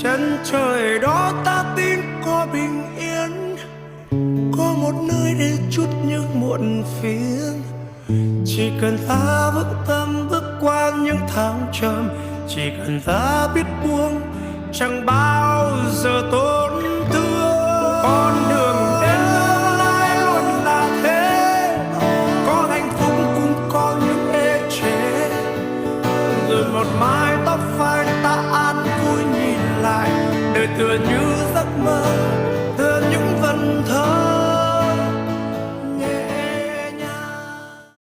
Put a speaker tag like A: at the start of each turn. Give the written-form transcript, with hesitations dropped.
A: Chân trời đó ta tin có bình yên, có một nơi để chút những muộn phiền. Chỉ cần ta vững tâm bước qua những tháng trầm, chỉ cần ta biết buông chẳng bao giờ tổn thương. Con đường đến tương lai luôn là thế, có hạnh phúc cũng có những ê chề. Rồi một mái tóc phai ta an vui nhìn lại, đời tựa như giấc mơ